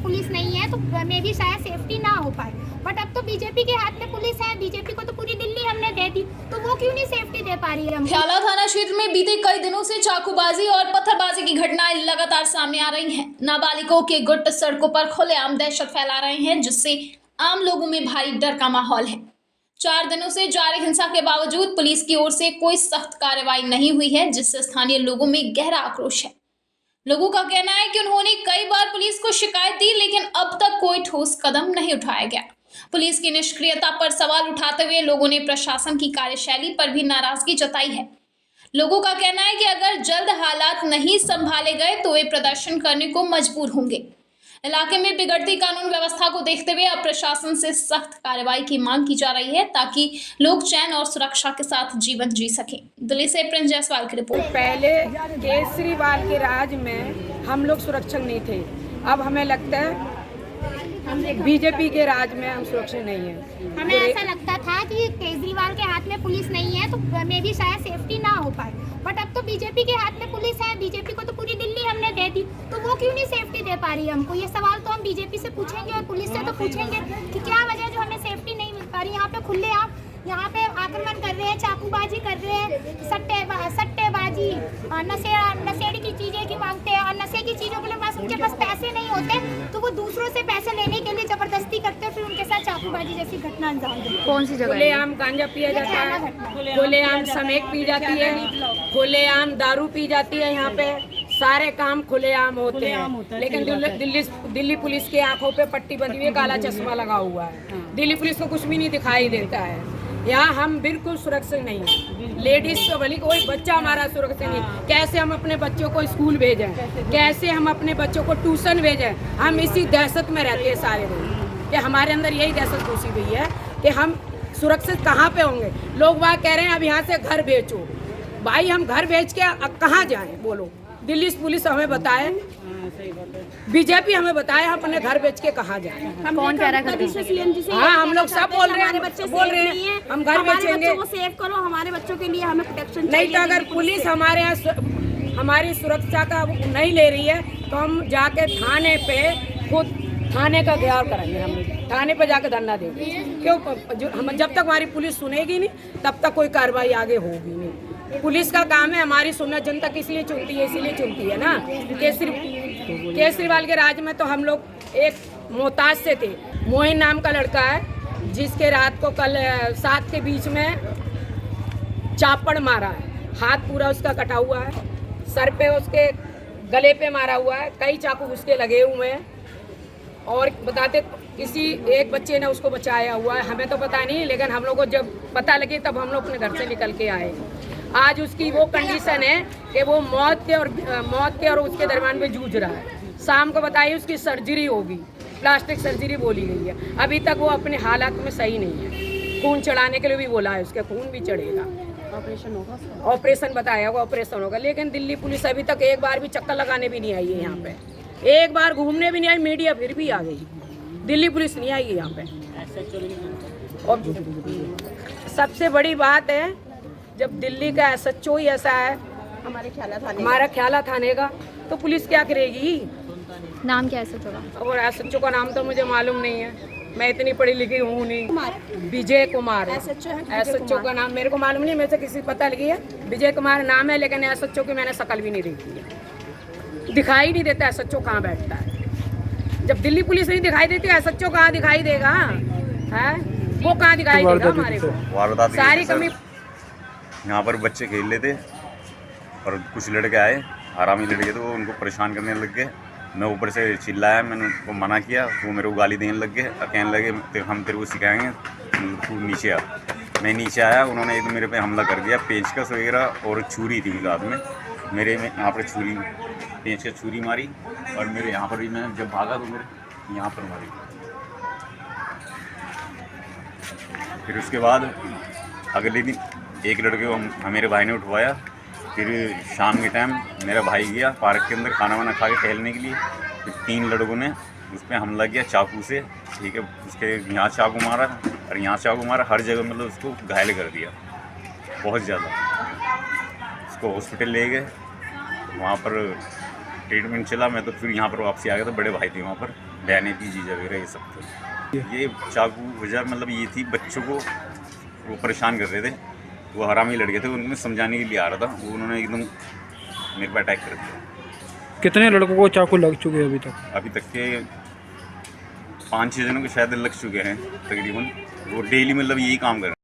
में पुलिस नहीं है तो मे भी शायद सेफ्टी ना हो पाए, बट अब तो बीजेपी के हाथ में पुलिस है, बीजेपी को तो पूरी दिल्ली हमने दे दी, तो वो क्यों नहीं सेफ्टी दे पा रही है हमको? ख्याला थाना क्षेत्र में बीते कई दिनों से चाकूबाजी और पत्थरबाजी की घटनाएं लगातार सामने आ रही हैं। नाबालिगों के गुट सड़कों पर खुलेआम दहशत फैला रहे हैं, जिससे आम लोगों में भारी डर का माहौल है। 4 दिनों से जारी हिंसा के बावजूद पुलिस की ओर से कोई सख्त कार्रवाई नहीं हुई है, जिससे स्थानीय लोगों में गहरा आक्रोश है। लोगों का कहना है कि उन्होंने कई बार पुलिस को शिकायत दी, लेकिन अब तक कोई ठोस कदम नहीं उठाया गया। पुलिस की निष्क्रियता पर सवाल उठाते हुए लोगों ने प्रशासन की कार्यशैली पर भी नाराजगी जताई है। लोगों का कहना है कि अगर जल्द हालात नहीं संभाले गए तो वे प्रदर्शन करने को मजबूर होंगे। इलाके में बिगड़ती कानून व्यवस्था को देखते हुए अब प्रशासन से सख्त कार्रवाई की मांग की जा रही है, ताकि लोग चैन और सुरक्षा के साथ जीवन जी सकें। दिल्ली से प्रिंस जायसवाल की रिपोर्ट। पहले केजरीवाल के राज में हम लोग सुरक्षित नहीं थे, अब हमें लगता है बीजेपी के राज में हम सुरक्षित नहीं है। हमें ऐसा लगता था कि केजरीवाल के हाथ में पुलिस नहीं है तो मे भी शायद सेफ्टी ना हो पाए, बट अब तो बीजेपी के हाथ में पुलिस है, बीजेपी को तो पूरी दिल्ली हमने दे दी, तो वो क्यों नहीं सेफ्टी दे पा रही है हमको? ये सवाल तो हम बीजेपी से पूछेंगे और पुलिस से तो पूछेंगे कि क्या वजह जो हमें सेफ्टी नहीं मिल पा रही। यहाँ पे खुलेआम यहाँ पे आक्रमण कर रहे हैं, चाकूबाजी कर रहे हैं, सट्टेबाजी, नशेड़ी की चीजें की मांगते हैं, और नशे की चीजों के लिए बस उनके पास पैसे नहीं होते तो वो दूसरों से पैसे लेने के लिए जबरदस्ती करते हैं, फिर उनके साथ चाकूबाजी जैसी घटना अंजाम देते हैं। कौन सी जगह? खुलेआम गांजा पिया जाता है, खुलेआम समेक पी जाती है, खुलेआम दारू पी जाती है। यहाँ पे सारे काम खुलेआम होते हैं, लेकिन दिल्ली पुलिस की आंखों पे पट्टी बंधी हुई है, काला चश्मा लगा हुआ है। दिल्ली पुलिस को कुछ भी नहीं दिखाई देता है। यहाँ हम बिल्कुल सुरक्षित नहीं हैं, लेडीज तो भले, कोई बच्चा हमारा सुरक्षित नहीं। कैसे हम अपने बच्चों को स्कूल भेजें, कैसे हम अपने बच्चों को ट्यूशन भेजें? हम इसी दहशत में रहते हैं सारे दिन, कि हमारे अंदर यही दहशत घुसी हुई है कि हम सुरक्षित कहाँ पे होंगे। लोग वहाँ कह रहे हैं अब यहाँ से घर बेचो। भाई हम घर बेच के अब कहाँ जाएं? बोलो, दिल्ली पुलिस हमें बताए, बीजेपी हमें बताए हम अपने घर बेच के कहाँ जाएं? कौन कह रहा है? हाँ, हम लोग सब बोल रहे हैं, हम घर बेचेंगे। सेव करो, हमारे बच्चों के लिए हमें प्रोटेक्शन नहीं तो अगर पुलिस हमारे यहाँ हमारी सुरक्षा का नहीं ले रही है तो हम जाके थाने पे खुद थाने का घेराव करेंगे। हम थाने पे जाके धरना देंगे। क्यों? हम जब तक हमारी पुलिस सुनेगी नहीं तब तक कोई कार्रवाई आगे होगी नहीं। पुलिस का काम है हमारी सुनना, जनता किस लिए चुनती है, इसीलिए चुनती है ना। केजरीवाल के राज में तो हम लोग एक मोहताज से थे। मोहिन नाम का लड़का है जिसके रात को कल 7 के बीच में चापड़ मारा है, हाथ पूरा उसका कटा हुआ है, सर पे उसके गले पे मारा हुआ है, कई चाकू उसके लगे हुए हैं। और बताते किसी एक बच्चे ने उसको बचाया हुआ है, हमें तो पता नहीं, लेकिन हम लोग को जब पता लगे तब हम लोग अपने घर से निकल के आए। आज उसकी वो कंडीशन है कि वो मौत के और उसके दरमियान में जूझ रहा है। शाम को बताइए उसकी सर्जरी होगी, प्लास्टिक सर्जरी बोली गई है। अभी तक वो अपने हालात में सही नहीं है। खून चढ़ाने के लिए भी बोला है, उसके खून भी चढ़ेगा, ऑपरेशन होगा, ऑपरेशन बताया होगा, ऑपरेशन होगा। लेकिन दिल्ली पुलिस अभी तक एक बार भी चक्कर लगाने भी नहीं आई है यहाँ पे, एक बार घूमने भी नहीं आई। मीडिया फिर भी आ गई, दिल्ली पुलिस नहीं आई है यहाँ पे। और सबसे बड़ी बात है, जब दिल्ली का SHO ही ऐसा है हमारे ख्याला थाने का, तो पुलिस क्या करेगी? नाम क्या है SHO का? और SHO का नाम तो मुझे मालूम नहीं है, मैं इतनी पढ़ी लिखी हूँ नहीं। विजय कुमार SHO का नाम मेरे को मालूम नहीं, मेरे से किसी पता लगी है विजय कुमार नाम है, लेकिन SHO की मैंने शकल भी नहीं देखी है। दिखाई नहीं देता SHO कहाँ बैठता है। जब दिल्ली पुलिस नहीं दिखाई देती SHO कहाँ दिखाई देगा? है वो कहाँ दिखाई देगा हमारे को? सारी कमी। यहाँ पर बच्चे खेल रहे थे और कुछ लड़के आए, आरामी लड़के थे, वो उनको परेशान करने लग गए। मैं ऊपर से चिल्लाया, मैंने उनको मना किया, वो मेरे को गाली देने लग गए, कहने लगे हम तेरे को सिखाएंगे, तू नीचे आ। मैं नीचे आया, उन्होंने एक मेरे पे हमला कर दिया, पेचकस वगैरह और छुरी थी हाथ में मेरे में, यहाँ पर छुरी, पेचकस छुरी मारी, और मेरे यहाँ पर भी मैं जब भागा तो मेरे यहाँ पर मारी। फिर उसके बाद अगले दिन एक लड़के को मेरे भाई ने उठवाया। फिर शाम के टाइम मेरा भाई गया पार्क के अंदर खाना वाना खा के टहलने के लिए। फिर 3 लड़कों ने उस पर हमला किया चाकू से, ठीक है। उसके यहाँ चाकू मारा और यहाँ चाकू मारा, हर जगह मतलब उसको घायल कर दिया बहुत ज़्यादा। उसको हॉस्पिटल ले गए, वहाँ पर ट्रीटमेंट चला, मैं तो फिर यहाँ पर वापसी आ गया। तो बड़े भाई थे वहाँ पर, बहनें थी, जीजा वगैरह ये सब थे। ये चाकू वजह मतलब ये थी, बच्चों को वो परेशान कर रहे थे, वो हरामी लड़के थे, उन्हें समझाने के लिए आ रहा था, वो उन्होंने एकदम मेरे पर अटैक कर दिया। कितने लड़कों को चाकू लग चुके हैं अभी तक? अभी तक के 5-6 जनों के शायद लग चुके हैं तकरीबन। वो डेली मतलब यही काम कर रहे हैं।